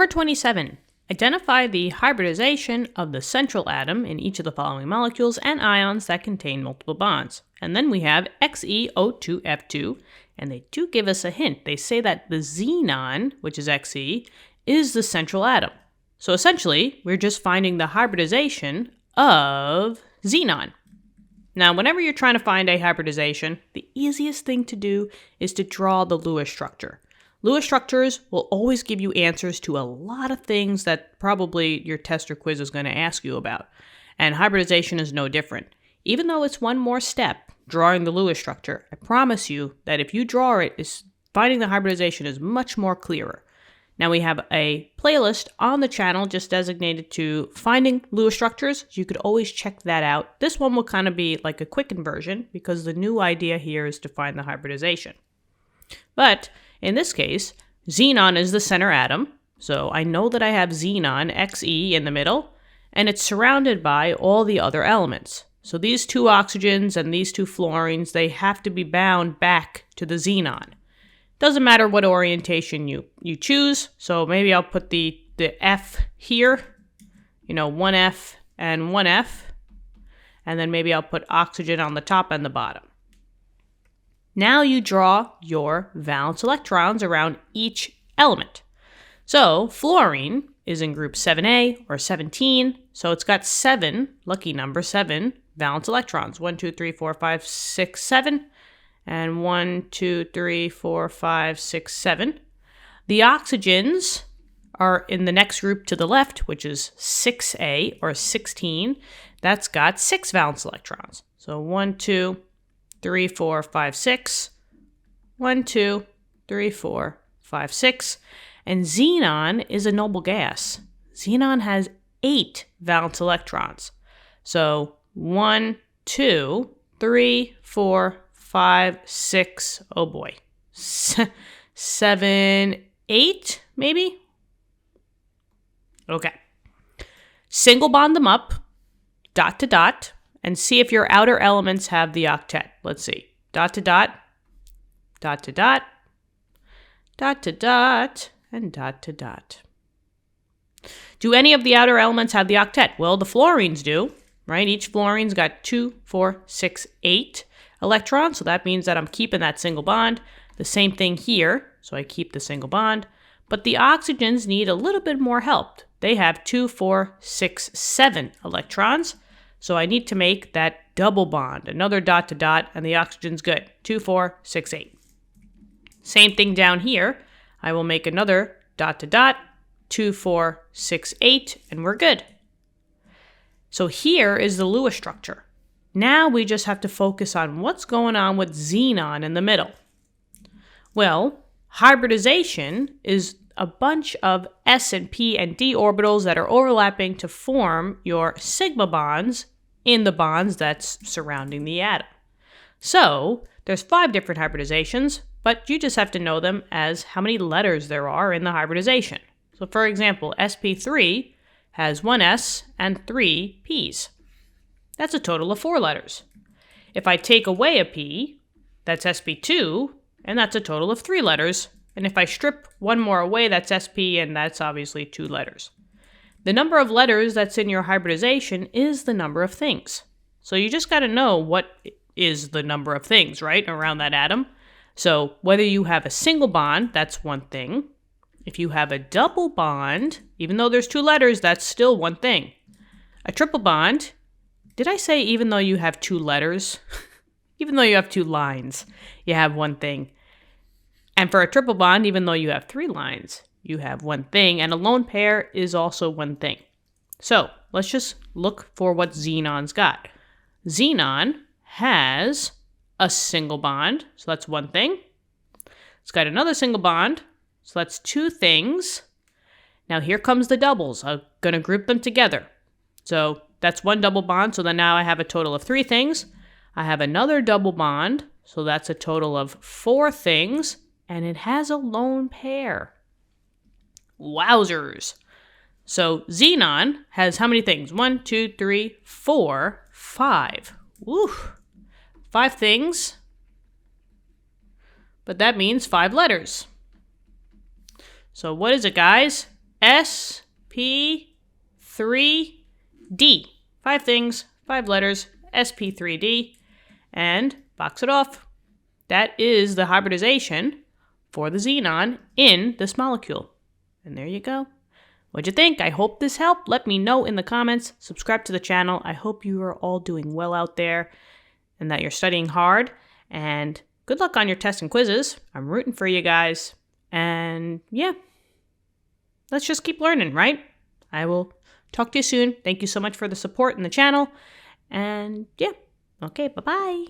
Number 27. Identify the hybridization of the central atom in each of the following molecules and ions that contain multiple bonds. And then we have XeO2F2, and they do give us a hint. They say that the xenon, which is Xe, is the central atom. So essentially, we're just finding the hybridization of xenon. Now, whenever you're trying to find a hybridization, the easiest thing to do is to draw the Lewis structure. Lewis structures will always give you answers to a lot of things that probably your test or quiz is going to ask you about. And hybridization is no different. Even though it's one more step, drawing the Lewis structure, I promise you that if you draw it, finding the hybridization is much more clearer. Now we have a playlist on the channel just designated to finding Lewis structures. You could always check that out. This one will kind of be like a quickened version because the new idea here is to find the hybridization. But in this case, xenon is the center atom. So I know that I have xenon, Xe, in the middle, and it's surrounded by all the other elements. So these two oxygens and these two fluorines, they have to be bound back to the xenon. Doesn't matter what orientation you choose. So maybe I'll put the F here, one F and one F. And then maybe I'll put oxygen on the top and the bottom. Now you draw your valence electrons around each element. So fluorine is in group 7A or 17. So it's got 7, lucky number 7, valence electrons. 1, 2, 3, 4, 5, 6, 7. And 1, 2, 3, 4, 5, 6, 7. The oxygens are in the next group to the left, which is 6A or 16. That's got 6 valence electrons. So 1, 2, 3, 4, 5, 6. 1, 2, 3, 4, 5, 6. And xenon is a noble gas. Xenon has 8 valence electrons. So 1, 2, 3, 4, 5, 6, oh boy, 7, 8, maybe? Okay. Single bond them up, dot to dot, and see if your outer elements have the octet. Let's see. Dot to dot, dot to dot, dot to dot, and dot to dot. Do any of the outer elements have the octet? Well, the fluorines do, right? Each fluorine's got 2, 4, 6, 8 electrons, so that means that I'm keeping that single bond. The same thing here, so I keep the single bond. But the oxygens need a little bit more help. They have 2, 4, 6, 7 electrons, so I need to make that double bond, another dot to dot, and the oxygen's good. 2, 4, 6, 8. Same thing down here. I will make another dot to dot, 2, 4, 6, 8, and we're good. So here is the Lewis structure. Now we just have to focus on what's going on with xenon in the middle. Well, hybridization is a bunch of s and p and d orbitals that are overlapping to form your sigma bonds in the bonds that's surrounding the atom. So there's 5 different hybridizations, but you just have to know them as how many letters there are in the hybridization. So for example, sp3 has 1 s and 3 p's. That's a total of 4 letters. If I take away a P, that's sp2, and that's a total of 3 letters. And if I strip one more away, that's sp, and that's obviously 2 letters. The number of letters that's in your hybridization is the number of things. So you just got to know what is the number of things, right, around that atom. So whether you have a single bond, that's one thing. If you have a double bond, even though there's 2 letters, that's still one thing. A triple bond, did I say even though you have 2 letters? Even though you have 2 lines, you have one thing. And for a triple bond, even though you have 3 lines, you have one thing. And a lone pair is also one thing. So let's just look for what xenon's got. Xenon has a single bond, so that's one thing. It's got another single bond, so that's 2 things. Now here comes the doubles. I'm going to group them together. So that's 1 double bond, so then now I have a total of 3 things. I have another double bond, so that's a total of 4 things, and it has a lone pair. Wowzers. So xenon has how many things? 1, 2, 3, 4, 5. Woo! 5 things, but that means 5 letters. So what is it, guys? sp3d. 5 things, 5 letters, sp3d, and box it off. That is the hybridization for the xenon in this molecule. And there you go. What'd you think? I hope this helped. Let me know in the comments. Subscribe to the channel. I hope you are all doing well out there and that you're studying hard. And good luck on your tests and quizzes. I'm rooting for you guys. And yeah, let's just keep learning, right? I will talk to you soon. Thank you so much for the support in the channel. And yeah, okay, bye-bye.